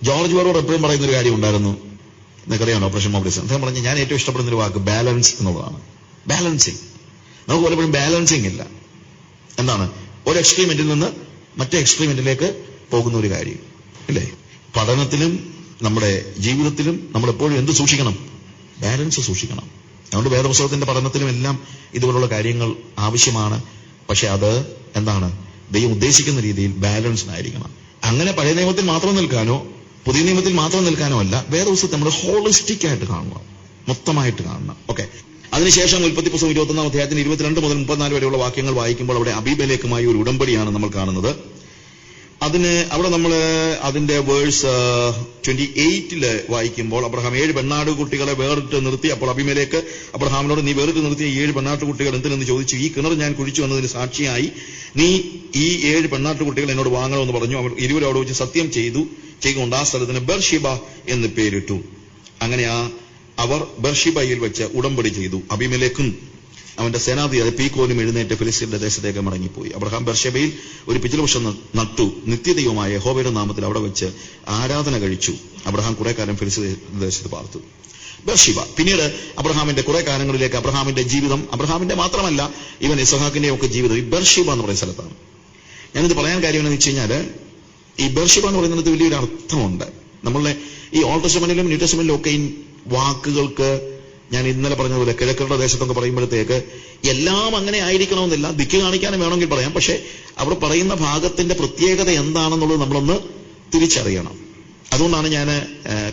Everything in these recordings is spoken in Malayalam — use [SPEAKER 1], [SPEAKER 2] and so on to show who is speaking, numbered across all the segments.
[SPEAKER 1] ജോർജ് വെറോട് എപ്പോഴും പറയുന്നൊരു കാര്യം ഉണ്ടായിരുന്നു, നിങ്ങൾക്കറിയാമോ? ഓപ്പറേഷൻ മോബിലിസം. അദ്ദേഹം പറഞ്ഞു, ഞാൻ ഏറ്റവും ഇഷ്ടപ്പെടുന്ന ഒരു വാക്ക് ബാലൻസ് എന്നുള്ളതാണ്. ബാലൻസിങ്. നമുക്ക് പലപ്പോഴും ബാലൻസിങ് ഇല്ല. എന്താണ്? ഒരു എക്സ്ട്രീമെന്റിൽ നിന്ന് മറ്റേ എക്സ്ട്രീമെന്റിലേക്ക് പോകുന്ന ഒരു കാര്യം ഇല്ലേ? പഠനത്തിലും നമ്മുടെ ജീവിതത്തിലും നമ്മൾ എപ്പോഴും എന്ത് സൂക്ഷിക്കണം? ബാലൻസ് സൂക്ഷിക്കണം. അതുകൊണ്ട് വേദപുസ്തകത്തിന്റെ പഠനത്തിലും എല്ലാം ഇതുപോലുള്ള കാര്യങ്ങൾ ആവശ്യമാണ്. പക്ഷെ അത് എന്താണ്? ദൈവം ഉദ്ദേശിക്കുന്ന രീതിയിൽ ബാലൻസ്ഡ് ആയിരിക്കണം. അങ്ങനെ പഴയ നിയമത്തിൽ മാത്രം നിൽക്കാനോ പുതിയ നിയമത്തിൽ മാത്രം നിൽക്കാനോ അല്ല, വേദപുസ്തകത്തെ നമ്മൾ ഹോളിസ്റ്റിക് ആയിട്ട് കാണണം, മൊത്തമായിട്ട് കാണണം. ഓക്കെ. അതിനുശേഷം ഉൽപ്പത്തി പുസ്തകം 21 അധ്യായത്തിന് 22 മുതൽ 34 വരെയുള്ള വാക്യങ്ങൾ വായിക്കുമ്പോൾ അവിടെ അബീമേലെക്കുമായി ഒരു ഉടമ്പടിയാണ് നമ്മൾ കാണുന്നത്. അവിടെ നമ്മൾ അതിന്റെ വേഴ്സ് 28 വായിക്കുമ്പോൾ, അബ്രഹാം 7 പെണ്ണാട് കുട്ടികളെ വേറിട്ട് നിർത്തി. അപ്പോൾ അബീമേലെക്ക് അബ്രഹാമിനോട്, നീ വേറിട്ട് നിർത്തിയ 7 പെണ്ണാട്ട് കുട്ടികൾ എന്തിനെന്ന് ചോദിച്ചു. ഈ കിണർ ഞാൻ കുഴിച്ചു എന്നതിന് സാക്ഷിയായി നീ ഈ 7 പെണ്ണാട്ട് കുട്ടികൾ എന്നോട് വാങ്ങണമെന്ന് പറഞ്ഞു. അവർ ഇരുവരും അവിടെ വെച്ച് സത്യം ചെയ്തുകൊണ്ട് ആ സ്ഥലത്തിന് ബർഷിബ എന്ന് പേരിട്ടു. അങ്ങനെ അവർ ബർഷിബയിൽ വെച്ച് ഉടമ്പടി ചെയ്തു. അബീമേലെക്കും അവന്റെ സേനാധിപതി പീക്കോലും എഴുന്നേറ്റ് ഫിലിസ്ത്യരുടെ ദേശത്തേക്ക് മടങ്ങിപ്പോയി. അബ്രഹാം ബർഷബയിൽ ഒരു പിച്ചിലവൃക്ഷം നട്ടു. നിത്യദൈവമായ യഹോവയുടെ നാമത്തിൽ അവിടെ വെച്ച് ആരാധന കഴിച്ചു. അബ്രഹാം കുറെ കാലം ഫിലിസ്ത്യ ദേശത്ത് പാർത്തു. ബർഷിബ. പിന്നീട് അബ്രഹാമിന്റെ കുറെ കാലങ്ങളിലേക്ക് അബ്രഹാമിന്റെ ജീവിതം, അബ്രഹാമിന്റെ മാത്രമല്ല ഇവൻ ഇസ്ഹാക്കിന്റെയും ഒക്കെ ജീവിതം ഈ ബർഷിബ എന്ന് പറയുന്ന സ്ഥലത്താണ്. ഞാനിത് പറയാൻ കാര്യം എന്ന് വെച്ച് കഴിഞ്ഞാൽ, ഈ ബർഷിബ എന്ന് പറയുന്നത് വലിയൊരു അർത്ഥമുണ്ട്. നമ്മളുടെ ഈ ഓൾഡ് ടെസ്റ്റമെന്റിലും ന്യൂ ടെസ്റ്റമെന്റിലും ഒക്കെ ഈ വാക്കുകൾക്ക്, ഞാൻ ഇന്നലെ പറഞ്ഞതുപോലെ കിഴക്കരുടെ ദേശത്തൊക്കെ പറയുമ്പോഴത്തേക്ക് എല്ലാം അങ്ങനെ ആയിരിക്കണമെന്നില്ല, ദിക്ക് കാണിക്കാനും വേണമെങ്കിൽ പറയാം. പക്ഷെ അവിടെ പറയുന്ന ഭാഗത്തിന്റെ പ്രത്യേകത എന്താണെന്നുള്ളത് നമ്മളൊന്ന് തിരിച്ചറിയണം. അതുകൊണ്ടാണ് ഞാൻ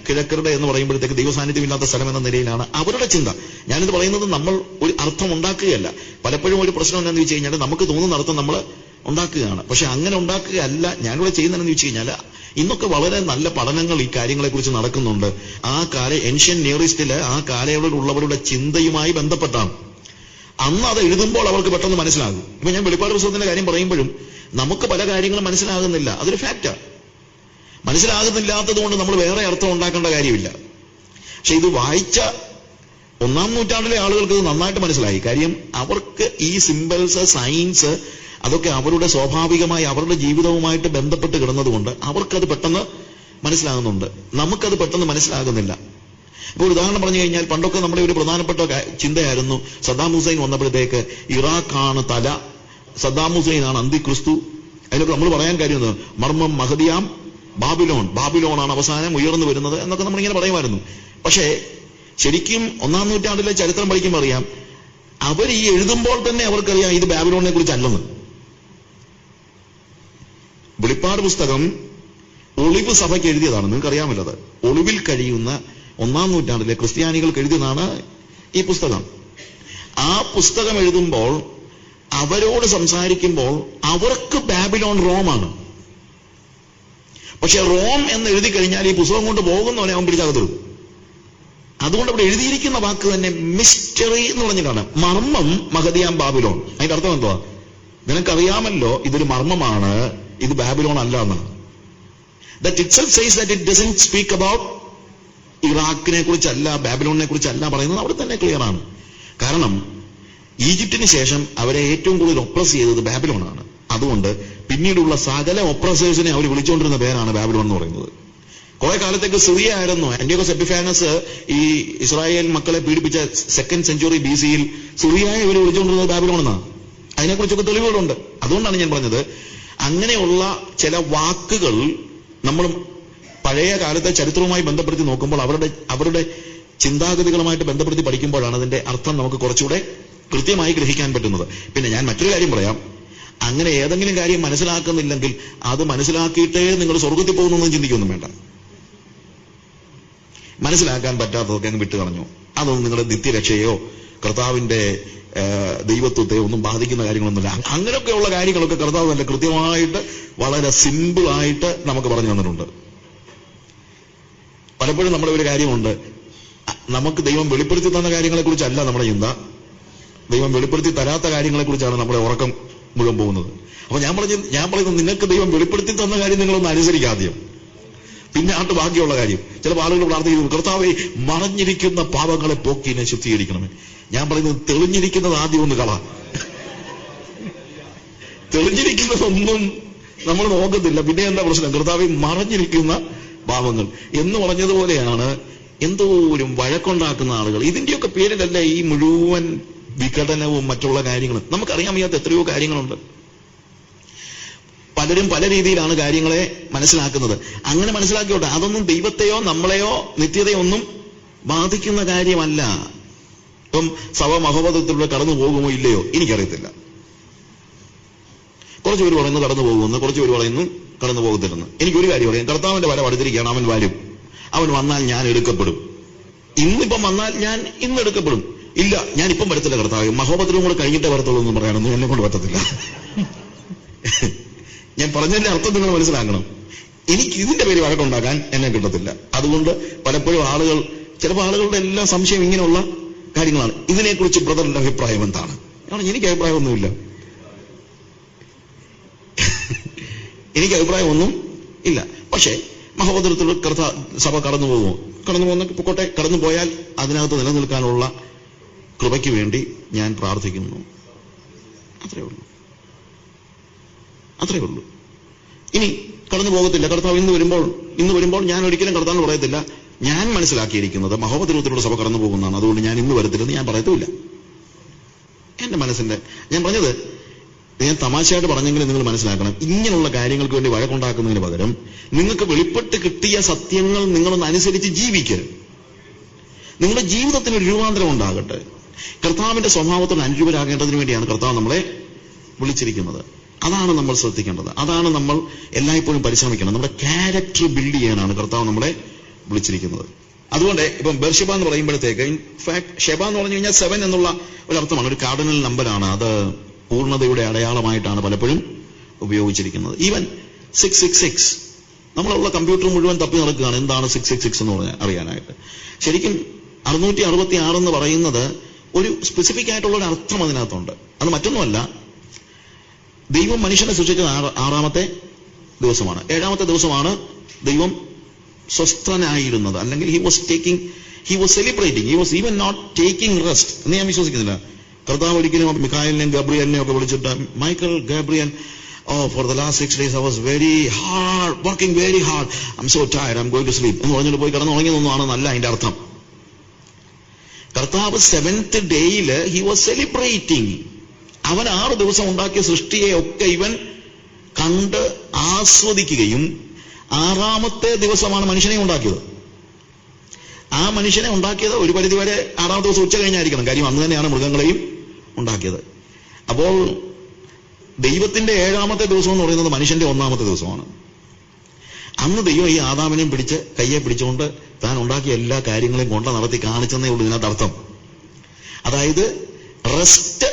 [SPEAKER 1] കിഴക്കരുടെ എന്ന് പറയുമ്പോഴത്തേക്ക് ദൈവസാന്നിധ്യമില്ലാത്ത സ്ഥലം എന്ന നിലയിലാണ് അവരുടെ ചിന്ത. ഞാനിത് പറയുന്നത് നമ്മൾ ഒരു അർത്ഥം ഉണ്ടാക്കുകയല്ല. പലപ്പോഴും ഒരു പ്രശ്നം എന്താണെന്ന് വെച്ച് കഴിഞ്ഞാൽ, നമുക്ക് തോന്നുന്ന അർത്ഥം നമ്മൾ ഉണ്ടാക്കുകയാണ്. പക്ഷെ അങ്ങനെ ഉണ്ടാക്കുകയല്ല ഞാനിവിടെ ചെയ്യുന്നതെന്ന് വെച്ച് കഴിഞ്ഞാൽ, ഇന്നൊക്കെ വളരെ നല്ല പഠനങ്ങൾ ഈ കാര്യങ്ങളെക്കുറിച്ച് നടക്കുന്നുണ്ട്. ഏൻഷ്യൻ നിയർ ഈസ്റ്റില് ആ കാലയളവിലുള്ളവരുടെ ചിന്തയുമായി ബന്ധപ്പെട്ടാണ്. അന്ന് അത് എഴുതുമ്പോൾ അവർക്ക് പെട്ടെന്ന് മനസ്സിലാകും. ഇപ്പൊ ഞാൻ വെളിപ്പാട് പുസ്തകത്തിന്റെ കാര്യം പറയുമ്പോഴും നമുക്ക് പല കാര്യങ്ങളും മനസ്സിലാകുന്നില്ല. അതൊരു ഫാക്റ്റാണ്. മനസ്സിലാകുന്നില്ലാത്തത് കൊണ്ട് നമ്മൾ വേറെ അർത്ഥം ഉണ്ടാക്കേണ്ട കാര്യമില്ല. പക്ഷെ ഇത് വായിച്ച 1-ാം നൂറ്റാണ്ടിലെ ആളുകൾക്ക് ഇത് നന്നായിട്ട് മനസ്സിലായി. കാര്യം അവർക്ക് ഈ സിംബൽസ്, സയൻസ് അതൊക്കെ അവരുടെ സ്വാഭാവികമായി അവരുടെ ജീവിതവുമായിട്ട് ബന്ധപ്പെട്ട് കിടന്നതുകൊണ്ട് അവർക്കത് പെട്ടെന്ന് മനസ്സിലാകുന്നുണ്ട്. നമുക്കത് പെട്ടെന്ന് മനസ്സിലാകുന്നില്ല. ഇപ്പോൾ ഉദാഹരണം പറഞ്ഞു കഴിഞ്ഞാൽ, പണ്ടൊക്കെ നമ്മുടെ ഒരു പ്രധാനപ്പെട്ട ചിന്തയായിരുന്നു, സദ്ദാം ഹുസൈൻ വന്നപ്പോഴത്തേക്ക് ഇറാഖാണ് തല, സദ്ദാം ഹുസൈനാണ് അന്തിക്രിസ്തു. അതിനൊക്കെ നമ്മൾ പറയാൻ കാര്യം മർമ്മം മഹദിയാം ബാബിലോണാണ് അവസാനം ഉയർന്നു വരുന്നത് എന്നൊക്കെ നമ്മളിങ്ങനെ പറയുമായിരുന്നു. പക്ഷേ ശരിക്കും 1-ാം നൂറ്റാണ്ടിലെ ചരിത്രം പഠിക്കുമ്പോൾ അറിയാം, അവർ ഈ എഴുതുമ്പോൾ തന്നെ അവർക്കറിയാം ഇത് ബാബിലോണിനെ കുറിച്ചല്ലെന്ന്. വെളിപ്പാട് പുസ്തകം ഒളിവ് സഭയ്ക്ക് എഴുതിയതാണ്. നിങ്ങൾക്കറിയാമല്ലത്. ഒളിവിൽ കഴിയുന്ന 1-ാം നൂറ്റാണ്ടിലെ ക്രിസ്ത്യാനികൾക്ക് എഴുതിയതാണ് ഈ പുസ്തകം. ആ പുസ്തകം എഴുതുമ്പോൾ അവരോട് സംസാരിക്കുമ്പോൾ അവർക്ക് ബാബിലോൺ റോമാണ്. പക്ഷെ റോം എന്ന് എഴുതി കഴിഞ്ഞാൽ ഈ പുസ്തകം കൊണ്ട് പോകുന്നവനെ അവൻ പിടിച്ചകത്തുള്ളൂ. അതുകൊണ്ട് അവിടെ എഴുതിയിരിക്കുന്ന വാക്ക് തന്നെ മിസ്റ്ററി എന്ന് പറഞ്ഞിട്ടാണ്. മർമ്മം മഹദിയാം ബാബിലോൺ. അതിന്റെ അർത്ഥം എന്തുവാ? നിനക്കറിയാമല്ലോ ഇതൊരു മർമ്മമാണ്, ഇത് ബാബിലോൺ അല്ല എന്ന്. That itself says that it doesn't speak about ഇറാഖിനെ കുറിച്ചല്ല, ബാബിലോണിനെ കുറിച്ചല്ല പറയുന്നത്. അവിടെ തന്നെ ക്ലിയർ ആണ്. കാരണം ഈജിപ്തിന് ശേഷം അവരെ ഏറ്റവും കൂടുതൽ ഒപ്രസ് ചെയ്തത് ബാബിലോണാണ്. അതുകൊണ്ട് പിന്നീടുള്ള സകല ഒപ്രസേഴ്സിനെ അവർ വിളിച്ചുകൊണ്ടിരുന്ന പേരാണ് ബാബിലോൺ എന്ന് പറയുന്നത്. കുറെ കാലത്തേക്ക് സിറിയ ആയിരുന്നു. ആന്റിയോക്കസ് എപ്പിഫാനസ് ഈ ഇസ്രായേൽ മക്കളെ പീഡിപ്പിച്ച 2nd സെഞ്ചുറി BC സിറിയയെ ഇവർ വിളിച്ചുകൊണ്ടിരുന്നത് ബാബിലോൺ എന്നാണ്. അതിനെക്കുറിച്ചൊക്കെ തെളിവുകളുണ്ട്. അതുകൊണ്ടാണ് ഞാൻ പറഞ്ഞത്, അങ്ങനെയുള്ള ചില വാക്കുകൾ നമ്മൾ പഴയ കാലത്തെ ചരിത്രവുമായി ബന്ധപ്പെടുത്തി നോക്കുമ്പോൾ അവരുടെ ചിന്താഗതികളുമായിട്ട് ബന്ധപ്പെടുത്തി പഠിക്കുമ്പോഴാണ് അതിന്റെ അർത്ഥം നമുക്ക് കുറച്ചുകൂടെ കൃത്യമായി ഗ്രഹിക്കാൻ പറ്റുന്നത്. പിന്നെ ഞാൻ മറ്റൊരു കാര്യം പറയാം, അങ്ങനെ ഏതെങ്കിലും കാര്യം മനസ്സിലാക്കുന്നില്ലെങ്കിൽ അത് മനസ്സിലാക്കിയിട്ടേ നിങ്ങൾ സ്വർഗത്തിൽ പോകുന്നൊന്നും ചിന്തിക്കൊന്നും വേണ്ട. മനസ്സിലാക്കാൻ പറ്റാത്തതൊക്കെ അങ്ങ് വിട്ടു കളഞ്ഞു. അതൊന്നും നിങ്ങളുടെ നിത്യരക്ഷയോ കർത്താവിന്റെ ദൈവത്വത്തെ ഒന്നും ബാധിക്കുന്ന കാര്യങ്ങളൊന്നുമില്ല. അങ്ങനെയൊക്കെയുള്ള കാര്യങ്ങളൊക്കെ കർത്താവ് നല്ല കൃത്യമായിട്ട് വളരെ സിമ്പിളായിട്ട് നമുക്ക് പറഞ്ഞു തന്നിട്ടുണ്ട്. പലപ്പോഴും നമ്മുടെ ഒരു കാര്യമുണ്ട്, നമുക്ക് ദൈവം വെളിപ്പെടുത്തി തന്ന കാര്യങ്ങളെക്കുറിച്ചല്ല നമ്മുടെ ചിന്ത, ദൈവം വെളിപ്പെടുത്തി തരാത്ത കാര്യങ്ങളെക്കുറിച്ചാണ് നമ്മുടെ ഉറക്കം മുഴുവൻ പോകുന്നത്. അപ്പൊ ഞാൻ പറയുന്നത് നിങ്ങൾക്ക് ദൈവം വെളിപ്പെടുത്തി തന്ന കാര്യം നിങ്ങളൊന്ന് അനുസരിക്കാദ്യം, പിന്നെ ബാക്കിയുള്ള കാര്യം. ചില ആളുകൾ പ്രാർത്ഥിക്കുന്നു, കർത്താവേ മറഞ്ഞിരിക്കുന്ന പാപങ്ങളെ പോക്കി എന്നെ ശുദ്ധീകരിക്കണമേ. ഞാൻ പറയുന്നത് തെളിഞ്ഞിരിക്കുന്നത് ആദ്യം ഒന്ന് കള. തെളിഞ്ഞിരിക്കുന്നതൊന്നും നമ്മൾ നോക്കത്തില്ല. പിന്നെ എന്താ പ്രശ്നം? കർത്താവേ മറഞ്ഞിരിക്കുന്ന പാപങ്ങൾ എന്ന് പറഞ്ഞതുപോലെയാണ് എന്തോരം വഴക്കുണ്ടാക്കുന്ന ആളുകൾ. ഇതിന്റെയൊക്കെ പേരിലല്ല ഈ മുഴുവൻ വിഘടനവും മറ്റുള്ള കാര്യങ്ങളും. നമുക്കറിയാൻ വയ്യാത്ത എത്രയോ കാര്യങ്ങളുണ്ട്. പലരും പല രീതിയിലാണ് കാര്യങ്ങളെ മനസ്സിലാക്കുന്നത്. അങ്ങനെ മനസ്സിലാക്കിയോട്ടെ, അതൊന്നും ദൈവത്തെയോ നമ്മളെയോ നിത്യതയോ ഒന്നും ബാധിക്കുന്ന കാര്യമല്ല. ഇപ്പം സഭ മഹോപതത്തിലൂടെ കടന്നു പോകുമോ ഇല്ലയോ എനിക്കറിയത്തില്ല. കുറച്ചു പേര് പറയുന്നു കടന്നു പോകുമെന്ന്, കുറച്ചു പേര് പറയുന്നു കടന്നു പോകത്തില്ലെന്ന്. എനിക്കൊരു കാര്യം പറയാം, കർത്താവിന്റെ വര അടുത്തിരിക്കുകയാണ്. അവൻ വരും, അവൻ വന്നാൽ ഞാൻ എടുക്കപ്പെടും. ഇന്നിപ്പം വന്നാൽ ഞാൻ ഇന്ന് എടുക്കപ്പെടും. ഇല്ല, ഞാൻ ഇപ്പം വരത്തില്ല കർത്താവ്, മഹോപദ്രവം കൂടെ കഴിഞ്ഞിട്ടേ വരത്തുള്ളൂ എന്ന് പറയാനൊന്നും എന്നെ കൊണ്ട് പറ്റത്തില്ല. ഞാൻ പറഞ്ഞതിന്റെ അർത്ഥം നിങ്ങൾ മനസ്സിലാക്കണം. എനിക്ക് ഇതിന്റെ പേര് വഴക്കുണ്ടാക്കാൻ എന്നെ കിട്ടത്തില്ല. അതുകൊണ്ട് പലപ്പോഴും ചിലപ്പോൾ ആളുകളുടെ എല്ലാ സംശയം ഇങ്ങനെയുള്ള കാര്യങ്ങളാണ്. ഇതിനെക്കുറിച്ച് ബ്രദറിന്റെ അഭിപ്രായം എന്താണ്? എനിക്ക് അഭിപ്രായമൊന്നുമില്ല. എനിക്ക് അഭിപ്രായമൊന്നും ഇല്ല. പക്ഷേ മഹോദരത്തിൽ സഭ കടന്നു പോകുമോ? കടന്നു പോകുന്ന പൊക്കോട്ടെ. കടന്നു പോയാൽ അതിനകത്ത് നിലനിൽക്കാനുള്ള കൃപയ്ക്ക് വേണ്ടി ഞാൻ പ്രാർത്ഥിക്കുന്നു. അത്രേ ഉള്ളൂ. ഇനി കടന്നു പോകത്തില്ല, കർത്താവ് ഇന്ന് വരുമ്പോൾ ഞാൻ ഒരിക്കലും കർത്താവിന് പറയത്തില്ല, ഞാൻ മനസ്സിലാക്കിയിരിക്കുന്നത് മഹോപദ്രവത്തിലൂടെ സഭ കടന്നു പോകുന്നതാണ്, അതുകൊണ്ട് ഞാൻ ഇന്ന് വരത്തില്ലെന്ന് ഞാൻ പറയത്തുമില്ല. എന്റെ മനസ്സിന്റെ ഞാൻ പറഞ്ഞത് ഞാൻ തമാശയായിട്ട് പറഞ്ഞെങ്കിലും നിങ്ങൾ മനസ്സിലാക്കണം. ഇങ്ങനെയുള്ള കാര്യങ്ങൾക്ക് വേണ്ടി വഴക്കുണ്ടാക്കുന്നതിന് പകരം നിങ്ങൾക്ക് വെളിപ്പെട്ട് കിട്ടിയ സത്യങ്ങൾ നിങ്ങളൊന്ന് അനുസരിച്ച് ജീവിക്കരുത്. നിങ്ങളുടെ ജീവിതത്തിന് ഒരു രൂപാന്തരം ഉണ്ടാകട്ടെ. കർത്താവിന്റെ സ്വഭാവത്തിന് അനുരൂപരാകേണ്ടതിന് വേണ്ടിയാണ് കർത്താവ് നമ്മളെ വിളിച്ചിരിക്കുന്നത്. അതാണ് നമ്മൾ ശ്രദ്ധിക്കേണ്ടത്. അതാണ് നമ്മൾ എല്ലായ്പ്പോഴും പരിശ്രമിക്കണം. നമ്മുടെ ക്യാരക്ടർ ബിൽഡ് ചെയ്യാനാണ് കർത്താവ് നമ്മളെ വിളിച്ചിരിക്കുന്നത്. അതുകൊണ്ട് ഇപ്പം ബെർഷെബ എന്ന് പറയുമ്പോഴത്തേക്ക് ഇൻഫാക്ട് ഷെബ എന്ന് പറഞ്ഞു കഴിഞ്ഞാൽ 7 എന്നുള്ള ഒരു അർത്ഥമാണ്, ഒരു കാർഡിനൽ നമ്പറാണ്. അത് പൂർണ്ണതയുടെ അടയാളമായിട്ടാണ് പലപ്പോഴും ഉപയോഗിച്ചിരിക്കുന്നത്. ഈവൻ 666 നമ്മളുള്ള കമ്പ്യൂട്ടർ മുഴുവൻ തപ്പി നടക്കുകയാണ് എന്താണ് 666 എന്ന് പറഞ്ഞാൽ അറിയാനായിട്ട്. ശരിക്കും 666 എന്ന് പറയുന്നത് ഒരു സ്പെസിഫിക് ആയിട്ടുള്ള ഒരു അർത്ഥം അതിനകത്തുണ്ട്. അത് മറ്റൊന്നുമല്ല, ദൈവം മനുഷ്യനെ സൃഷ്ടിച്ചത് 6ാമത്തെ ദിവസമാണ്. 7ാമത്തെ ദിവസമാണ് ദൈവം സ്വസ്ഥനായിരുന്നത്. അല്ലെങ്കിൽ he was celebrating, he was even not taking rest എന്ന് ഞാൻ വിശ്വസിക്കുന്നില്ല. കർത്താവ് ഒരിക്കലും മിഖായേലിനെയും ഗബ്രിയലിനെയും ഒക്കെ വിളിച്ചിട്ട്, Michael, Gabriel, for the last 6 days I was working very hard, I'm so tired, I'm going to sleep എന്ന് പറഞ്ഞിട്ട് പോയി കിടന്നു ഉറങ്ങിയതൊന്നുമാണെന്നല്ല അതിന്റെ അർത്ഥം. കർത്താവ് 7th ഡേയിൽ ഹി വാസ് സെലിബ്രേറ്റിംഗ്. അവൻ 6 ദിവസം ഉണ്ടാക്കിയ സൃഷ്ടിയെ ഒക്കെ ഇവൻ കണ്ട് ആസ്വദിക്കുകയും 6ാമത്തെ ദിവസമാണ് മനുഷ്യനെ ഉണ്ടാക്കിയത്. ആ മനുഷ്യനെ ഉണ്ടാക്കിയത് ഒരു പരിധിവരെ 6ാമത്തെ ദിവസം ഉച്ച കഴിഞ്ഞായിരിക്കണം. കാര്യം അന്ന് തന്നെയാണ് മൃഗങ്ങളെയും ഉണ്ടാക്കിയത്. അപ്പോൾ ദൈവത്തിന്റെ 7ാമത്തെ ദിവസം എന്ന് പറയുന്നത് മനുഷ്യന്റെ 1ാമത്തെ ദിവസമാണ്. അന്ന് ദൈവം ഈ ആദാമിനെയും കയ്യെ പിടിച്ചുകൊണ്ട് താൻ ഉണ്ടാക്കിയ എല്ലാ കാര്യങ്ങളെയും കൊണ്ട് നടത്തി കാണിച്ചെന്നേ ഉള്ളൂ ഇതിനകത്ത് അർത്ഥം. അതായത് റെസ്റ്റ്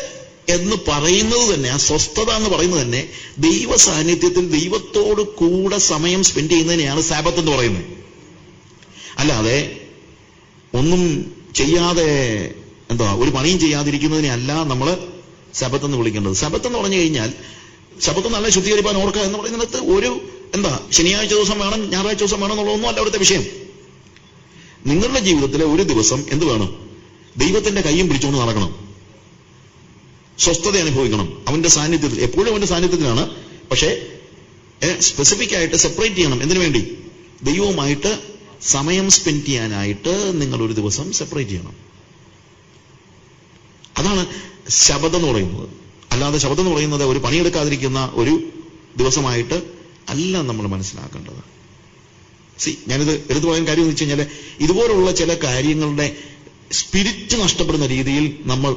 [SPEAKER 1] എന്ന് പറയുന്നത് തന്നെ, ആ സ്വസ്ഥത എന്ന് പറയുന്നത് തന്നെ ദൈവ സാന്നിധ്യത്തിൽ ദൈവത്തോട് കൂടെ സമയം സ്പെൻഡ് ചെയ്യുന്നതിനെയാണ് സാബത്ത് എന്ന് പറയുന്നത്. അല്ലാതെ ഒന്നും ചെയ്യാതെ ഒരു പണിയും ചെയ്യാതിരിക്കുന്നതിനെ അല്ല നമ്മൾ ശബത്ത് എന്ന് വിളിക്കേണ്ടത്. ശബത്ത് എന്ന് പറഞ്ഞു കഴിഞ്ഞാൽ ശബത്ത് നല്ല ശുദ്ധീകരിപ്പാൻ ഓർക്കുക എന്ന് പറയുന്നിടത്ത് ഒരു ശനിയാഴ്ച ദിവസം വേണം, ഞായറാഴ്ച ദിവസം വേണം എന്നുള്ളതൊന്നും അല്ല അവിടുത്തെ വിഷയം. നിങ്ങളുടെ ജീവിതത്തിലെ ഒരു ദിവസം എന്ത് വേണം? ദൈവത്തിന്റെ കയ്യും പിടിച്ചുകൊണ്ട് നടക്കണം, സ്വസ്ഥത അനുഭവിക്കണം, അവന്റെ സാന്നിധ്യത്തിൽ. എപ്പോഴും അവന്റെ സാന്നിധ്യത്തിലാണ്. പക്ഷേ സ്പെസിഫിക് ആയിട്ട് സെപ്പറേറ്റ് ചെയ്യണം. എന്തിനു വേണ്ടി? ദൈവവുമായിട്ട് സമയം സ്പെൻഡ് ചെയ്യാനായിട്ട് നിങ്ങൾ ഒരു ദിവസം സെപ്പറേറ്റ് ചെയ്യണം. അതാണ് ശബദം എന്ന് പറയുന്നത്. അല്ലാതെ ശബദം എന്ന് പറയുന്നത് ഒരു പണിയെടുക്കാതിരിക്കുന്ന ഒരു ദിവസമായിട്ട് അല്ല നമ്മൾ മനസ്സിലാക്കേണ്ടത്. ഞാനിത് എടുത്തു പറയാൻ കാര്യം എന്ന് വെച്ച് കഴിഞ്ഞാൽ ഇതുപോലുള്ള ചില കാര്യങ്ങളുടെ സ്പിരിറ്റ് നഷ്ടപ്പെടുന്ന രീതിയിൽ നമ്മൾ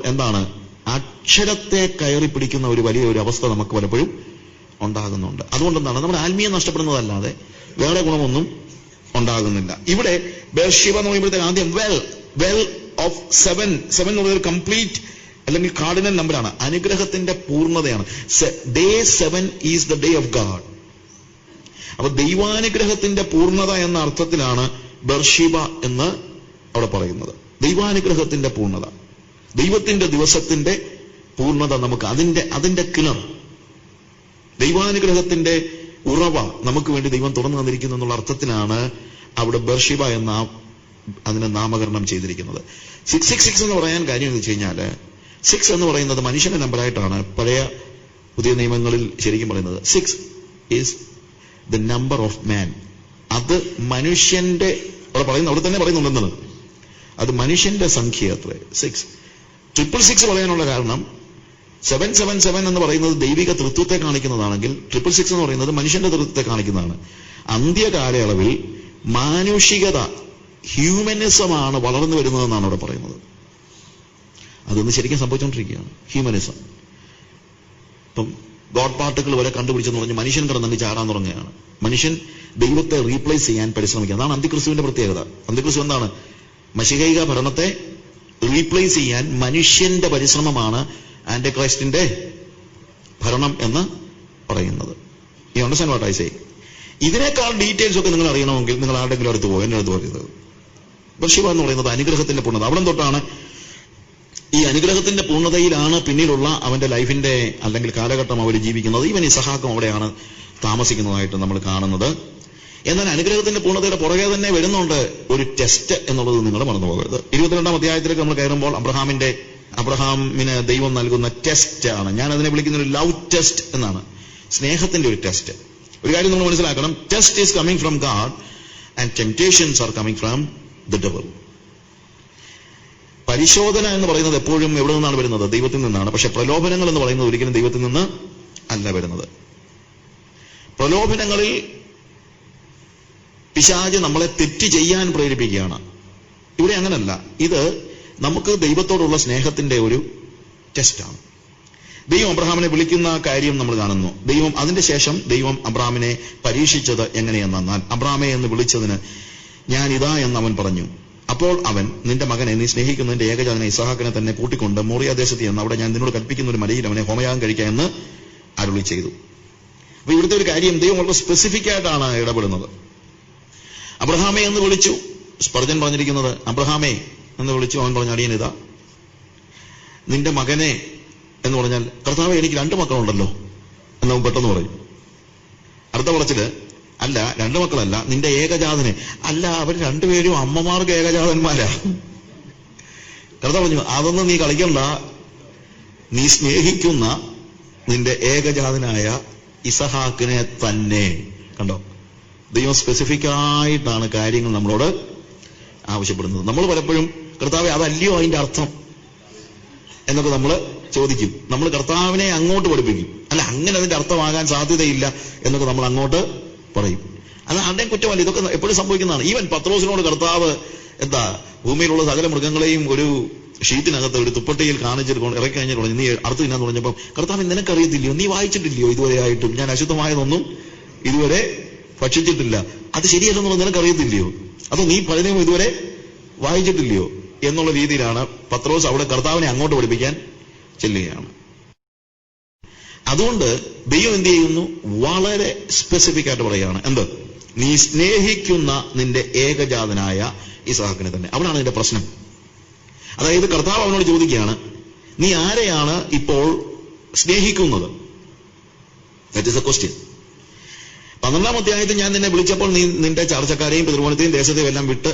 [SPEAKER 1] അക്ഷരത്തെ കയറി പിടിക്കുന്ന ഒരു വലിയൊരു അവസ്ഥ നമുക്ക് പലപ്പോഴും ഉണ്ടാകുന്നുണ്ട്. അതുകൊണ്ടെന്താണ് നമ്മുടെ ആത്മീയം നഷ്ടപ്പെടുന്നതല്ലാതെ വേറെ ഗുണമൊന്നും ഉണ്ടാകുന്നില്ല. ഇവിടെ ബെർഷെബ എന്ന് പറയുമ്പോഴത്തേക്ക് ആദ്യം വെൽ ഓഫ് 7 എന്ന് പറയുന്നത് കംപ്ലീറ്റ് അല്ലെങ്കിൽ കാർഡിനൽ നമ്പറാണ്, അനുഗ്രഹത്തിന്റെ പൂർണ്ണതയാണ്. Day 7 is the day of God. അപ്പൊ ദൈവാനുഗ്രഹത്തിന്റെ പൂർണ്ണത എന്ന അർത്ഥത്തിലാണ് ബെർഷെബ എന്ന് അവിടെ പറയുന്നത്. ദൈവാനുഗ്രഹത്തിന്റെ പൂർണ്ണത, ദൈവത്തിന്റെ ദിവസത്തിന്റെ പൂർണ്ണത, നമുക്ക് അതിന്റെ കിണർ, ദൈവാനുഗ്രഹത്തിന്റെ ഉറവ നമുക്ക് വേണ്ടി ദൈവം തുറന്നു തന്നിരിക്കുന്നു എന്നുള്ള അർത്ഥത്തിലാണ് അവിടെ ബെർഷെബ എന്ന അതിനെ നാമകരണം ചെയ്തിരിക്കുന്നത്. 666 എന്ന് പറയാൻ കാര്യം എന്ന് വെച്ച് കഴിഞ്ഞാൽ 6 എന്ന് പറയുന്നത് മനുഷ്യന്റെ നമ്പറായിട്ടാണ് പുതിയ നിയമങ്ങളിൽ ശരിക്കും പറയുന്നത്. 6 ഈസ് ദ നമ്പർ ഓഫ് മാൻ. അത് മനുഷ്യന്റെ അവിടെ തന്നെ പറയുന്നുണ്ടെന്നത്, അത് മനുഷ്യന്റെ സംഖ്യ അത്ര 666 പറയാനുള്ള കാരണം 777 എന്ന് പറയുന്നത് ദൈവിക തൃത്വത്തെ കാണിക്കുന്നതാണെങ്കിൽ 666 എന്ന് പറയുന്നത് മനുഷ്യന്റെ തൃത്വത്തെ കാണിക്കുന്നതാണ്. അന്ത്യകാലയളവിൽ മാനുഷികത, ഹ്യൂമനിസമാണ് വളർന്നു വരുന്നതെന്നാണ് അവിടെ പറയുന്നത്. അതൊന്ന് ശരിക്കും സംഭവിച്ചുകൊണ്ടിരിക്കുകയാണ്, ഹ്യൂമനിസം. ഇപ്പം ഗോഡ് പാർട്ടിക്കിൾ വരെ കണ്ടുപിടിച്ചെന്ന് പറഞ്ഞ് മനുഷ്യൻ കിടന്നങ്ങ് ചാടാൻ തുടങ്ങുകയാണ്. മനുഷ്യൻ ദൈവത്തെ റീപ്ലേസ് ചെയ്യാൻ പരിശ്രമിക്കുക. അതാണ് അന്തിക്രിസ്തുവിന്റെ പ്രത്യേകത. അന്തിക്രിസ്തു എന്താണ്? മശിഹൈക ഭരണത്തെ റീപ്ലേസ് ചെയ്യാൻ മനുഷ്യന്റെ പരിശ്രമമാണ് ആന്റിക്രൈസ്റ്റിന്റെ ഭരണം എന്ന് പറയുന്നത്. ഈ അണ്ടർസ്റ്റാൻഡ് വാട്ട് ഐ സേ? ഇതിനേക്കാൾ ഡീറ്റെയിൽസ് ഒക്കെ നിങ്ങൾ അറിയണമെങ്കിൽ നിങ്ങൾ ആരുടെങ്കിലും അടുത്ത് പോകും. എന്റെ അടുത്ത് പറയുന്നത് ബർശിബ എന്ന് പറയുന്നത് അനുഗ്രഹത്തിന്റെ പൂർണ്ണത. അവിടെ തൊട്ടാണ് ഈ അനുഗ്രഹത്തിന്റെ പൂർണ്ണതയിലാണ് പിന്നീടുള്ള അവന്റെ ലൈഫിന്റെ അല്ലെങ്കിൽ കാലഘട്ടം അവർ ജീവിക്കുന്നത്. ഈവൻ ഇസഹാക്കും അവിടെയാണ് താമസിക്കുന്നതായിട്ട് നമ്മൾ കാണുന്നത്. എന്നാൽ അനുഗ്രഹത്തിന്റെ പൂർണ്ണതയുടെ പുറകെ തന്നെ വരുന്നുണ്ട് ഒരു ടെസ്റ്റ് എന്നുള്ളത് നിങ്ങൾ മറന്നു പോകരുത്. 22-ാം അധ്യായത്തിലേക്ക് നമ്മൾ കയറുമ്പോൾ അബ്രഹാമിന് ദൈവം നൽകുന്ന ടെസ്റ്റ് ആണ്. ഞാൻ അതിനെ വിളിക്കുന്ന ഒരു ലവ് ടെസ്റ്റ് എന്നാണ്, സ്നേഹത്തിന്റെ ഒരു ടെസ്റ്റ്. ഒരു കാര്യം നമ്മൾ മനസ്സിലാക്കണം, test is coming from God and temptations are coming from the devil. പരിശോധന എന്ന് പറയുന്നത് എപ്പോഴും എവിടെ നിന്നാണ് വരുന്നത്? ദൈവത്തിൽ നിന്നാണ്. പക്ഷെ പ്രലോഭനങ്ങൾ എന്ന് പറയുന്നത് ഒരിക്കലും ദൈവത്തിൽ നിന്ന് അല്ല വരുന്നത്. പ്രലോഭനങ്ങളിൽ പിശാച് നമ്മളെ തെറ്റ് ചെയ്യാൻ പ്രേരിപ്പിക്കുകയാണ്. ഇവിടെ അങ്ങനല്ല. ഇത് നമുക്ക് ദൈവത്തോടുള്ള സ്നേഹത്തിന്റെ ഒരു ടെസ്റ്റാണ്. ദൈവം അബ്രഹാമിനെ വിളിക്കുന്ന കാര്യം നമ്മൾ കാണുന്നു. അതിന്റെ ശേഷം ദൈവം അബ്രഹാമിനെ പരീക്ഷിച്ചത് എങ്ങനെയെന്നാൽ, അബ്രഹാമെ എന്ന് വിളിച്ചതിന് ഞാൻ ഇതാ എന്ന് അവൻ പറഞ്ഞു. അപ്പോൾ അവൻ, നിന്റെ മകനെ, നീ സ്നേഹിക്കുന്ന നിന്റെ ഏകജാതനെ ഇസഹാക്കിനെ തന്നെ കൂട്ടിക്കൊണ്ട് മോറിയ ദേശത്ത് ചെന്ന് അവിടെ ഞാൻ നിന്നോട് കൽപ്പിക്കുന്ന ഒരു മലയിൽ അവനെ ഹോമയാഗം കഴിക്കാം എന്ന് അരുളി ചെയ്തു. അപ്പൊ ഇവിടുത്തെ ഒരു കാര്യം, ദൈവം വളരെ സ്പെസിഫിക് ആയിട്ടാണ് ഇടപെടുന്നത്. അബ്രഹാമെ എന്ന് വിളിച്ചു. സ്പർജൻ പറഞ്ഞിരിക്കുന്നത് അബ്രഹാമെ എന്ന് വിളിച്ചു. അവൻ പറഞ്ഞു, അടിയൻ ഇതാ. നിന്റെ മകനെ എന്ന് പറഞ്ഞാൽ, കർത്താവേ എനിക്ക് 2 മക്കളുണ്ടല്ലോ എന്നവൻ പെട്ടെന്ന് പറയും. അടുത്ത പറച്ചില്, അല്ല 2 മക്കളല്ല, നിന്റെ ഏകജാതനെ. അല്ല, അവർ 2 പേരും അമ്മമാർക്ക് ഏകജാതന്മാരാ. കർത്താവ് പറഞ്ഞു, അതൊന്നും നീ കളിക്കണ്ട, നീ സ്നേഹിക്കുന്ന നിന്റെ ഏകജാതനായ ഇസഹാക്കിനെ തന്നെ. കണ്ടോ, ദൈവം സ്പെസിഫിക് ആയിട്ടാണ് കാര്യങ്ങൾ നമ്മളോട് ആവശ്യപ്പെടുന്നത്. നമ്മൾ പലപ്പോഴും കർത്താവെ അതല്ലയോ അതിന്റെ അർത്ഥം എന്നൊക്കെ നമ്മൾ ചോദിക്കും. നമ്മൾ കർത്താവിനെ അങ്ങോട്ട് പഠിപ്പിക്കും. അല്ല, അങ്ങനെ അതിന്റെ അർത്ഥമാകാൻ സാധ്യതയില്ല എന്നൊക്കെ നമ്മൾ അങ്ങോട്ട് പറയും. അത് ആരുടെയും കുറ്റമല്ല, ഇതൊക്കെ എപ്പോഴും സംഭവിക്കുന്നതാണ്. ഈവൻ പത്രോസിനോട് കർത്താവ് ഭൂമിയിലുള്ള സകല മൃഗങ്ങളെയും ഒരു ഷീറ്റിനകത്ത് ഒരു തുപ്പട്ടിയിൽ കാണിച്ചിട്ട് ഇറക്കി കഴിഞ്ഞിട്ട് പറഞ്ഞു, നീ അർത്ഥം തിന്നാന്ന് പറഞ്ഞപ്പം, കർത്താവ് നിനക്കറിയത്തില്ലയോ, നീ വായിച്ചിട്ടില്ലയോ ഇതുവരെ ആയിട്ടും, ഞാൻ അശുദ്ധമായതൊന്നും ഇതുവരെ ഭക്ഷിച്ചിട്ടില്ല, അത് ശരിയല്ലെന്നുള്ളത് നിനക്കറിയത്തില്ലയോ, അതോ നീ പലരെയും ഇതുവരെ വായിച്ചിട്ടില്ലയോ എന്നുള്ള രീതിയിലാണ് പത്രോസ് അവിടെ കർത്താവിനെ അങ്ങോട്ട് പഠിപ്പിക്കാൻ ചെല്ലുകയാണ്. അതുകൊണ്ട് ദൈവം എന്ത് ചെയ്യുന്നു? വളരെ സ്പെസിഫിക് ആയിട്ട് പറയുകയാണ്. എന്ത്? നീ സ്നേഹിക്കുന്ന നിന്റെ ഏകജാതനായ ഇസഹാക്കിനെ തന്നെ. അവിടാണ് നിന്റെ പ്രശ്നം. അതായത് കർത്താവ് അവനോട് ചോദിക്കുകയാണ്, നീ ആരെയാണ് ഇപ്പോൾ സ്നേഹിക്കുന്നത്? That is A question. 12-ാം അധ്യായത്തിൽ ഞാൻ നിന്നെ വിളിച്ചപ്പോൾ നീ നിന്റെ ചർച്ചക്കാരെയും പിതൃഭവനത്തെയും ദേശത്തെയും എല്ലാം വിട്ട്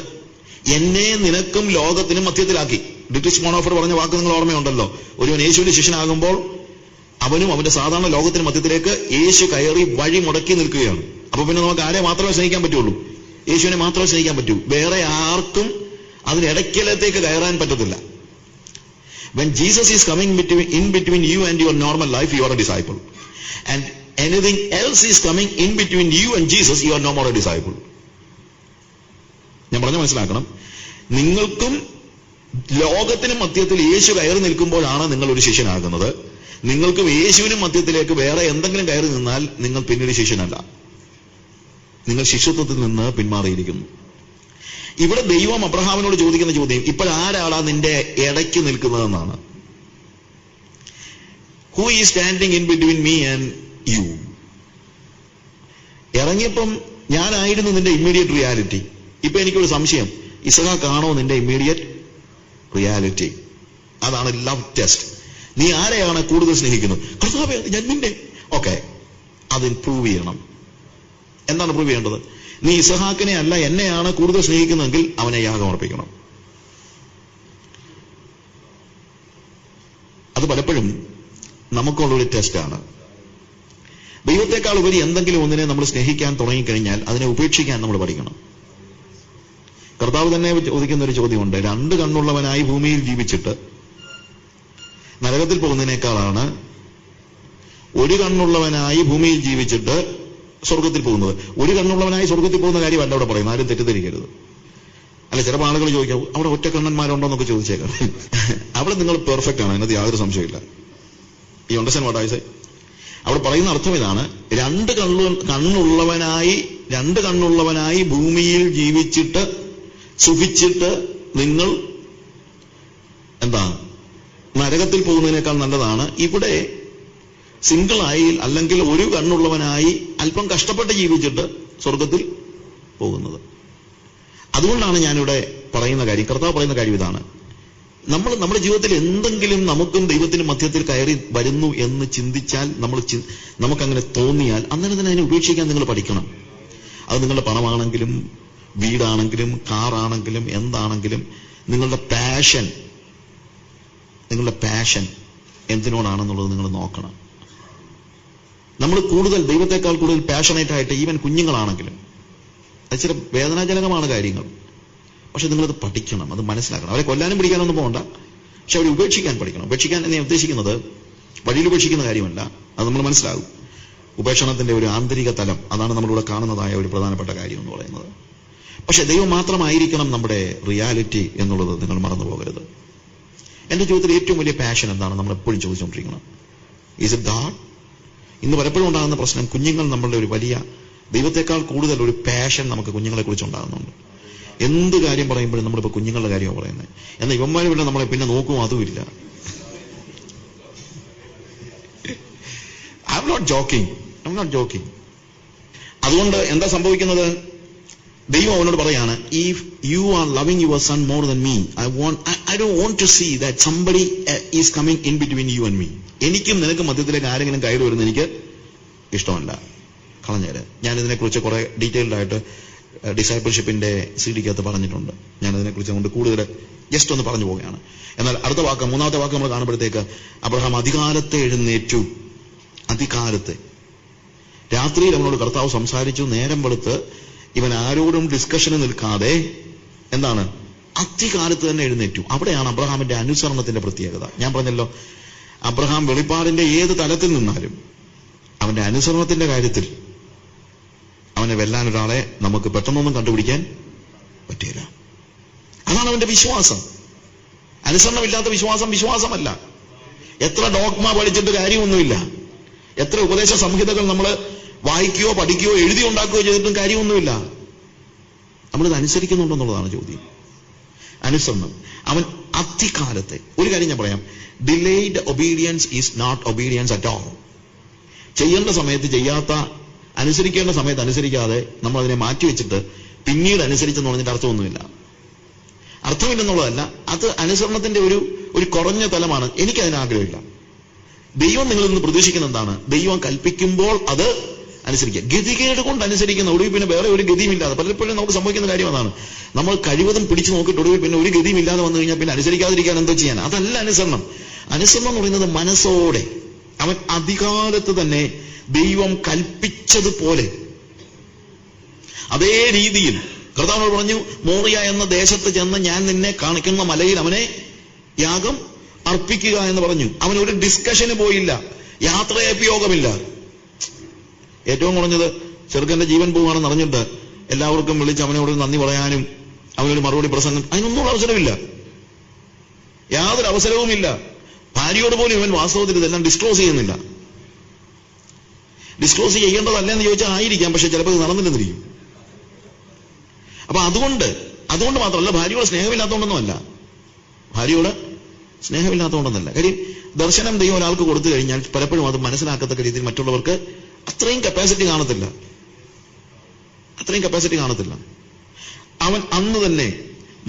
[SPEAKER 1] എന്നെ നിനക്കും ലോകത്തിനും മധ്യത്തിലാക്കി. ഡിട്രിച്ച് ബോണോഫർ പറഞ്ഞ വാക്ക് നിങ്ങൾ ഓർമ്മയുണ്ടല്ലോ. ഒരുവൻ യേശുവിന്റെ ശിഷ്യനാകുമ്പോൾ അവനും അവന്റെ സാധാരണ ലോകത്തിന് മധ്യത്തിലേക്ക് യേശു കയറി വഴി മുടക്കി നിൽക്കുകയാണ്. അപ്പൊ പിന്നെ നമുക്ക് ആരെ മാത്രമേ സ്നേഹിക്കാൻ പറ്റുള്ളൂ? യേശുവിനെ മാത്രമേ സ്നേഹിക്കാൻ പറ്റൂ. വേറെ ആർക്കും അതിനിടയ്ക്കലത്തേക്ക് കയറാൻ പറ്റത്തില്ല. When Jesus is coming in between you and your normal life, you are a disciple. And anything else is coming in between you and Jesus, you are no more a disciple. ഞാൻ പറഞ്ഞ മനസ്സിലാക്കണം. നിങ്ങൾക്കും ലോകത്തിനും മധ്യത്തിൽ യേശു കയറി നിൽക്കുമ്പോഴാണ് നിങ്ങൾ ഒരു ശിഷ്യനാകുന്നത്. നിങ്ങൾക്കും യേശുവിനും മധ്യത്തിലേക്ക് വേറെ എന്തെങ്കിലും കയറി നിന്നാൽ നിങ്ങൾ പിന്നീട് ശിഷ്യനല്ല, നിങ്ങൾ ശിഷ്യത്വത്തിൽ നിന്ന് പിന്മാറിയിരിക്കുന്നു. ഇവിടെ ദൈവം അബ്രഹാമിനോട് ചോദിക്കുന്ന ചോദ്യം, ഇപ്പോഴാരാളാ നിന്റെ ഇടയ്ക്ക് നിൽക്കുന്നതെന്നാണ്. Who is standing in between me and you? ഇറങ്ങിയപ്പം ഞാനായിരുന്നു നിന്റെ ഇമ്മീഡിയറ്റ് റിയാലിറ്റി. ഇപ്പൊ എനിക്കൊരു സംശയം, ഇസഹാക്കാണോ നിന്റെ ഇമ്മീഡിയറ്റ് റിയാലിറ്റി? അതാണ് ലവ് ടെസ്റ്റ്. നീ ആരെയാണ് കൂടുതൽ സ്നേഹിക്കുന്നത്? കർത്താവേ, ഞാൻ നിന്നെ. ഓക്കെ, അതിന് പ്രൂവ് ചെയ്യണം. എന്താണ് പ്രൂവ് ചെയ്യേണ്ടത്? നീ ഇസഹാക്കിനെ അല്ല എന്നെയാണ് കൂടുതൽ സ്നേഹിക്കുന്നതെങ്കിൽ അവനെ യാഗം അർപ്പിക്കണം. അത് പലപ്പോഴും നമുക്കുള്ളൊരു ടെസ്റ്റാണ്. ദൈവത്തെക്കാൾ ഉപരി എന്തെങ്കിലും ഒന്നിനെ നമ്മൾ സ്നേഹിക്കാൻ തുടങ്ങിക്കഴിഞ്ഞാൽ അതിനെ ഉപേക്ഷിക്കാൻ നമ്മൾ പഠിക്കണം. കർത്താവ് തന്നെ ചോദിക്കുന്ന ഒരു ചോദ്യമുണ്ട്. 2 കണ്ണുള്ളവനായി ഭൂമിയിൽ ജീവിച്ചിട്ട് നരകത്തിൽ പോകുന്നതിനേക്കാളാണ് 1 കണ്ണുള്ളവനായി ഭൂമിയിൽ ജീവിച്ചിട്ട് സ്വർഗത്തിൽ പോകുന്നത്. 1 കണ്ണുള്ളവനായി സ്വർഗത്തിൽ പോകുന്ന കാര്യമല്ല അവിടെ പറയുന്നത്, ആരും തെറ്റിദ്ധരിക്കരുത്. അല്ല, ചിലപ്പോൾ ആളുകൾ ചോദിക്കാം, അവിടെ ഒറ്റ കണ്ണന്മാരുണ്ടോ എന്നൊക്കെ ചോദിച്ചേക്കാം. അവിടെ നിങ്ങൾ പെർഫെക്റ്റ് ആണ്, അതിനകത്ത് യാതൊരു സംശയമില്ല. ഈ അണ്ടർസ്റ്റാൻഡ് വാട്ട് ഐ സേ? അവിടെ പറയുന്ന അർത്ഥം ഇതാണ്, 2 കണ്ണുള്ളവനായി ഭൂമിയിൽ ജീവിച്ചിട്ട് സുഖിച്ചിട്ട് നിങ്ങൾ നരകത്തിൽ പോകുന്നതിനേക്കാൾ നല്ലതാണ് ഇവിടെ സിംഗിളായി അല്ലെങ്കിൽ 1 കണ്ണുള്ളവനായി അല്പം കഷ്ടപ്പെട്ട് ജീവിച്ചിട്ട് സ്വർഗത്തിൽ പോകുന്നത്. അതുകൊണ്ടാണ് ഞാനിവിടെ പറയുന്ന കാര്യം, കർത്താവ് പറയുന്ന കാര്യം ഇതാണ്. നമ്മുടെ ജീവിതത്തിൽ എന്തെങ്കിലും നമുക്കും ദൈവത്തിനും മധ്യത്തിൽ കയറി വരുന്നു എന്ന് ചിന്തിച്ചാൽ, നമുക്കങ്ങനെ തോന്നിയാൽ അന്നേരം തന്നെ അതിനെ ഉപേക്ഷിക്കാൻ നിങ്ങൾ പഠിക്കണം. അത് നിങ്ങളുടെ പണമാണെങ്കിലും വീടാണെങ്കിലും കാറാണെങ്കിലും എന്താണെങ്കിലും നിങ്ങളുടെ പാഷൻ എന്തിനോടാണെന്നുള്ളത് നിങ്ങൾ നോക്കണം. നമ്മൾ ദൈവത്തെക്കാൾ കൂടുതൽ പാഷനേറ്റ് ആയിട്ട് ഈവൻ കുഞ്ഞുങ്ങളാണെങ്കിലും, അത് ചില വേദനാജനകമാണ് കാര്യങ്ങൾ, പക്ഷെ നിങ്ങളത് പഠിക്കണം, അത് മനസ്സിലാക്കണം. അവരെ കൊല്ലാനും പിടിക്കാനൊന്നും പോകണ്ട, പക്ഷെ അവരെ ഉപേക്ഷിക്കാൻ പഠിക്കണം. ഉപേക്ഷിക്കാൻ എന്ന് ഞാൻ ഉദ്ദേശിക്കുന്നത് വഴിയിൽ ഉപേക്ഷിക്കുന്ന കാര്യമല്ല, അത് നമ്മൾ മനസ്സിലാകും. ഉപേക്ഷണത്തിന്റെ ഒരു ആന്തരിക തലം, അതാണ് നമ്മളിവിടെ കാണുന്നതായ ഒരു പ്രധാനപ്പെട്ട കാര്യം എന്ന് പറയുന്നത്. പക്ഷെ ദൈവം മാത്രമായിരിക്കണം നമ്മുടെ റിയാലിറ്റി എന്നുള്ളത് നിങ്ങൾ മറന്നു പോകരുത്. എന്റെ ജീവിതത്തിൽ ഏറ്റവും വലിയ പാഷൻ എന്താണ് നമ്മൾ എപ്പോഴും ചോദിച്ചുകൊണ്ടിരിക്കണം, ഈസ് ഇറ്റ് ഗാഡ്? ഇന്ന് പലപ്പോഴും ഉണ്ടാകുന്ന പ്രശ്നം, കുഞ്ഞുങ്ങൾ നമ്മളുടെ ഒരു വലിയ, ദൈവത്തെക്കാൾ കൂടുതൽ ഒരു പാഷൻ നമുക്ക് കുഞ്ഞുങ്ങളെ കുറിച്ച് ഉണ്ടാകുന്നുണ്ട്. എന്ത് കാര്യം പറയുമ്പോഴും നമ്മളിപ്പോൾ കുഞ്ഞുങ്ങളുടെ കാര്യമാണ് പറയുന്നത്. എന്നാൽ ഇവന്മാരും ഇല്ല, നമ്മളെ പിന്നെ നോക്കും, അതുമില്ല. I am not joking. അതുകൊണ്ട് എന്താ സംഭവിക്കുന്നത്? ദൈവം അവനോട് പറയാണ്, if you are loving your son more than me, I don't want to see that somebody is coming in between you and me. എനിക്കും നിനക്ക് മധ്യത്തിലേക്ക് ആരെങ്കിലും കയറി വരുന്നത് എനിക്ക് ഇഷ്ടമല്ല, കളഞ്ഞേര്. ഞാൻ ഇതിനെക്കുറിച്ച് കുറെ ഡീറ്റെയിൽഡ് ആയിട്ട് ഡിസൈപ്പിൾഷിപ്പിന്റെ സിഡിക്കകത്ത് പറഞ്ഞിട്ടുണ്ട്. ഞാൻ അതിനെക്കുറിച്ച് അതുകൊണ്ട് കൂടുതൽ ജസ്റ്റ് ഒന്ന് പറഞ്ഞു പോവുകയാണ്. എന്നാൽ അടുത്ത വാക്ക്, 3ാമത്തെ വാക്ക് നമ്മൾ കാണുമ്പോഴത്തേക്ക്, അബ്രഹാം അതികാലത്തെ എഴുന്നേറ്റു. അതികാലത്തെ, രാത്രിയിൽ അവനോട് കർത്താവ് സംസാരിച്ചു. നേരം വെളുത്ത് ഇവൻ ആരോടും ഡിസ്കഷന് നിൽക്കാതെ അതികാലത്ത് തന്നെ എഴുന്നേറ്റു. അവിടെയാണ് അബ്രഹാമിന്റെ അനുസരണത്തിന്റെ പ്രത്യേകത. ഞാൻ പറഞ്ഞല്ലോ, അബ്രഹാം വെളിപ്പാടിന്റെ ഏത് തലത്തിൽ നിന്നാലും അവന്റെ അനുസരണത്തിന്റെ കാര്യത്തിൽ അവനെ വെല്ലാൻ ഒരാളെ നമുക്ക് പെട്ടെന്നൊന്നും കണ്ടുപിടിക്കാൻ പറ്റില്ല. അതാണ് അവന്റെ വിശ്വാസം. അനുസരണമില്ലാത്ത വിശ്വാസമല്ല. എത്ര ഡോഗ്മ പഠിച്ചിട്ട് കാര്യമൊന്നുമില്ല, എത്ര ഉപദേശ സംഹിതകൾ നമ്മൾ വായിക്കുകയോ പഠിക്കുകയോ എഴുതി ഉണ്ടാക്കുകയോ ചെയ്തിട്ടും കാര്യമൊന്നുമില്ല. നമ്മളിത് അനുസരിക്കുന്നുണ്ടെന്നുള്ളതാണ് ചോദ്യം. അനുസരണം. അവൻ അതികാലത്തെ, ഒരു കാര്യം ഞാൻ പറയാം, delayed obedience is not obedience at all. ചെയ്യേണ്ട സമയത്ത് ചെയ്യാത്ത, അനുസരിക്കേണ്ട സമയത്ത് അനുസരിക്കാതെ നമ്മൾ അതിനെ മാറ്റിവെച്ചിട്ട് പിന്നീട് അനുസരിച്ചെന്ന് പറഞ്ഞിട്ട് അർത്ഥമൊന്നുമില്ല. അർത്ഥമില്ലെന്നുള്ളതല്ല, അത് അനുസരണത്തിന്റെ ഒരു കുറഞ്ഞ തലമാണ്. എനിക്കതിന് ആഗ്രഹമില്ല. ദൈവം നിങ്ങളിൽ നിന്ന് പ്രതീക്ഷിക്കുന്ന എന്താണ്? ദൈവം കൽപ്പിക്കുമ്പോൾ അത് അനുസരിക്കുക. ഗതികേട് കൊണ്ട് അനുസരിക്കുന്ന, ഒടുവിൽ പിന്നെ വേറെ ഒരു ഗതിയുമില്ലാതെ, പലപ്പോഴും നമുക്ക് സംഭവിക്കുന്ന കാര്യം അതാണ്. നമ്മൾ കഴിവതും പിടിച്ചു നോക്കിയിട്ട് ഒടുവിൽ പിന്നെ ഒരു ഗതിയുമില്ലാതെ വന്നു കഴിഞ്ഞാൽ പിന്നെ അനുസരിക്കാതിരിക്കാൻ എന്തോ ചെയ്യാൻ? അതല്ല അനുസരണം. അനുസരണം എന്ന് പറയുന്നത് മനസ്സോടെ, അവൻ അധികാലത്ത് തന്നെ ദൈവം കൽപ്പിച്ചതുപോലെ അതേ രീതിയിൽ കർത്താവിനോട് പറഞ്ഞു, മോറിയ എന്ന ദേശത്ത് ചെന്ന് ഞാൻ നിന്നെ കാണിക്കുന്ന മലയിൽ അവനെ യാഗം അർപ്പിക്കുക എന്ന് പറഞ്ഞു. അവൻ ഒരു ഡിസ്കഷന് പോയില്ല, യാത്രയപ്പ് യോഗമില്ല. ഏറ്റവും കുറഞ്ഞത് ചെറുക്കന്റെ ജീവൻ പോവുകയാണെന്ന് അറിഞ്ഞിട്ട് എല്ലാവർക്കും വിളിച്ച് അവനോട് നന്ദി പറയാനും അവനൊരു മറുപടി പ്രസംഗം, അതിനൊന്നും അവസരമില്ല, യാതൊരു അവസരവുമില്ല. ഭാര്യയോട് പോലും ഇവൻ വാസ്തവത്തിൽ ഇതെല്ലാം ഡിസ്ക്ലോസ് ചെയ്യുന്നില്ല. ഡിസ്ക്ലോസ് ചെയ്യേണ്ടതല്ലെന്ന് ചോദിച്ചാൽ ആയിരിക്കാം, പക്ഷെ ചിലപ്പോൾ ഇത് നടന്നില്ലെന്നിരിക്കും. അപ്പൊ അതുകൊണ്ട് മാത്രമല്ല, ഭാര്യയോട് സ്നേഹമില്ലാത്തതുകൊണ്ടൊന്നുമല്ല, കാര്യം ദർശനം ദൈവം ഒരാൾക്ക് കൊടുത്തു കഴിഞ്ഞാൽ പലപ്പോഴും അത് മനസ്സിലാക്കത്തക്ക രീതിയിൽ മറ്റുള്ളവർക്ക് അത്രയും കപ്പാസിറ്റി കാണത്തില്ല. അവൻ അന്ന് തന്നെ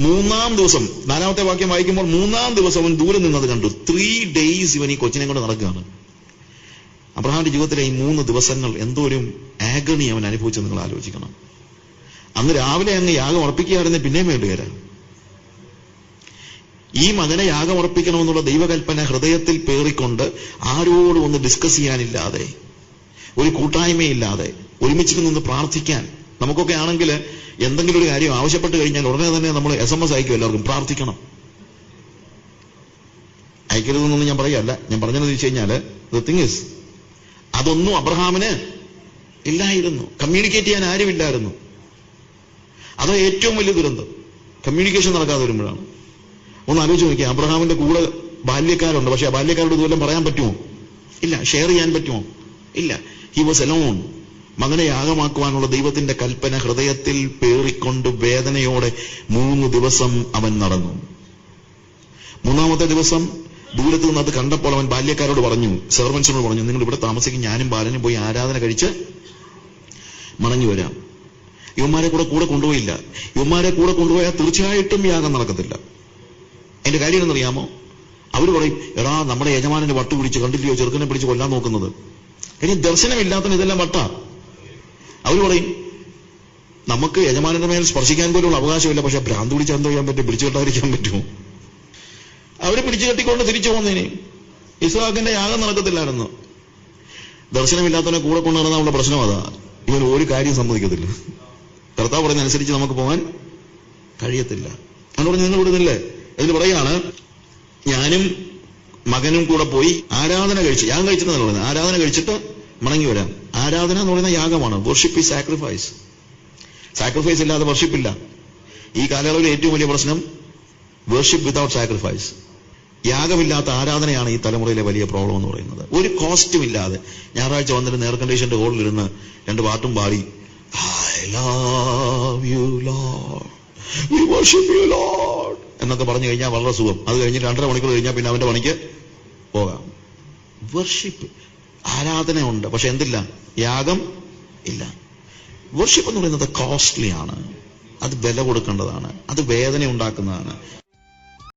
[SPEAKER 1] 3-ാം ദിവസം, 4ാമത്തെ വാക്യം വായിക്കുമ്പോൾ 3-ാം ദിവസം അവൻ ദൂരെ നിന്നത് കണ്ടു. 3 days ഇവൻ ഈ കൊച്ചിനെ കൊണ്ട് നടക്കുകയാണ്. അബ്രഹാമിന്റെ ജീവിതത്തിലെ ഈ 3 ദിവസങ്ങൾ എന്തോരും ആഗണി അവൻ അനുഭവിച്ചെന്ന് നിങ്ങൾ ആലോചിക്കണം. അന്ന് രാവിലെ അങ്ങ് യാഗം ഉറപ്പിക്കുകയായിരുന്നെ പിന്നെയും വേണ്ടുകരാ. ഈ മകനെ യാഗം ഉറപ്പിക്കണമെന്നുള്ള ദൈവകൽപ്പന ഹൃദയത്തിൽ പേറിക്കൊണ്ട് ആരോടും ഒന്ന് ഡിസ്കസ് ചെയ്യാനില്ലാതെ ഒരു കൂട്ടായ്മയില്ലാതെ ഒരുമിച്ച് നിന്ന് പ്രാർത്ഥിക്കാൻ. നമുക്കൊക്കെ ആണെങ്കിൽ എന്തെങ്കിലും ഒരു കാര്യം ആവശ്യപ്പെട്ട് കഴിഞ്ഞാൽ ഉടനെ തന്നെ നമ്മൾ SMS അയക്കും, എല്ലാവർക്കും പ്രാർത്ഥിക്കണം. അയക്കരുതെന്നൊന്നും ഞാൻ പറയല്ല. ഞാൻ പറഞ്ഞതെന്ന് വെച്ച് കഴിഞ്ഞാല് ദ തിങ് ഇസ്, അതൊന്നും അബ്രഹാമിന് ഇല്ലായിരുന്നു. കമ്മ്യൂണിക്കേറ്റ് ചെയ്യാൻ ആരുമില്ലായിരുന്നു. അതാ ഏറ്റവും വലിയ ദുരന്തം. കമ്മ്യൂണിക്കേഷൻ നടക്കാതെ വരുമ്പോഴാണ്. ഒന്ന് ആലോചിച്ച് നോക്കിയാൽ, അബ്രഹാമിന്റെ കൂടെ ബാല്യക്കാരുണ്ട്, പക്ഷെ ആ ബാല്യക്കാരോട് ഇതുവല്ലം പറയാൻ പറ്റുമോ? ഇല്ല. ഷെയർ ചെയ്യാൻ പറ്റുമോ? ഇല്ല. He was alone. മകനെ യാഗമാക്കുവാനുള്ള ദൈവത്തിന്റെ കൽപ്പന ഹൃദയത്തിൽ പേറിക്കൊണ്ട് വേദനയോടെ 3 ദിവസം അവൻ നടന്നു. 3-ാമത്തെ ദിവസം ദൂരത്ത് നിന്ന് അത് കണ്ടപ്പോൾ അവൻ ബാല്യക്കാരോട് പറഞ്ഞു, സെർവൻസിനോട് പറഞ്ഞു, നിങ്ങൾ ഇവിടെ താമസിക്കും, ഞാനും ബാലനും പോയി ആരാധന കഴിച്ച് മടങ്ങി വരാം. യുവന്മാരെ കൂടെ കൊണ്ടുപോയില്ല. യുവന്മാരെ കൂടെ കൊണ്ടുപോയാൽ തീർച്ചയായിട്ടും യാഗം നടക്കത്തില്ല. എന്റെ കാര്യം എന്നറിയാമോ? അവർ പറയും, എടാ നമ്മുടെ യജമാനന്റെ വട്ട് പിടിച്ച് കണ്ടില്ലയോ ചെറുക്കനെ പിടിച്ച് കൊല്ലാൻ നോക്കുന്നത്. ഇനി ദർശനമില്ലാത്തതിന് ഇതെല്ലാം വട്ടാ. അവർ പറയും, നമുക്ക് യജമാനന്റെ മേൽ സ്പർശിക്കാൻ പോലുള്ള അവകാശമില്ല, പക്ഷെ ഭ്രാന്ത് പിടിച്ചാൽ എന്തോ ചെയ്യാൻ പറ്റും? പിടിച്ചു കെട്ടാതിരിക്കാൻ പറ്റുമോ? അവരെ പിടിച്ചു കെട്ടിക്കൊണ്ട് തിരിച്ചു പോകുന്നതിന് ഇസ്ഹാക്കിന്റെ യാഗം നടക്കത്തില്ലായിരുന്നു. ദർശനമില്ലാത്തവനെ കൂടെ കൊണ്ടുനടന്നുള്ള പ്രശ്നം അതാ. ഇവൻ ഒരു കാര്യം സമ്മതിക്കത്തില്ല. കർത്താവ് പറഞ്ഞനുസരിച്ച് നമുക്ക് പോകാൻ കഴിയത്തില്ല. അതുകൊണ്ട് നിങ്ങൾ വിടുന്നില്ലേ? അതിൽ പറയാണ്, ഞാനും മകനും കൂടെ പോയി ആരാധന കഴിച്ച്, യാഗം കഴിച്ചിട്ടെന്നല്ല പറയുന്നത്, ആരാധന കഴിച്ചിട്ട് മടങ്ങി വരാം. ആരാധന എന്ന് പറയുന്ന യാഗമാണ്. Worship is sacrifice. സാക്രിഫൈസ് ഇല്ലാതെ വർഷിപ്പില്ല. ഈ കാലയളവിലെ ഏറ്റവും വലിയ പ്രശ്നം വർഷിപ്പ് വിതൗട്ട് സാക്രിഫൈസ്. യാഗമില്ലാത്ത ആരാധനയാണ് ഈ തലമുറയിലെ വലിയ പ്രോബ്ലം എന്ന് പറയുന്നത്. ഒരു കോസ്റ്റും ഇല്ലാതെ ഞായറാഴ്ച വന്നിട്ട് എയർ കണ്ടീഷന്റെ ഹോളിലിരുന്ന് 2 പാട്ടും പാടി, I love you Lord, we worship you Lord എന്നൊക്കെ പറഞ്ഞു കഴിഞ്ഞാൽ വളരെ സുഖം. അത് കഴിഞ്ഞ് 2.5 മണിക്കൂർ കഴിഞ്ഞാൽ പിന്നെ അവന്റെ പണിക്ക് പോകാം. വർഷിപ്പ്, ആരാധന ഉണ്ട്, പക്ഷെ എന്തില്ല? യാഗം ഇല്ല. വർഷിപ്പ് എന്ന് പറയുന്നത് കോസ്റ്റ്ലി ആണ്. അത് വില കൊടുക്കേണ്ടതാണ്. അത് വേദന ഉണ്ടാക്കുന്നതാണ്.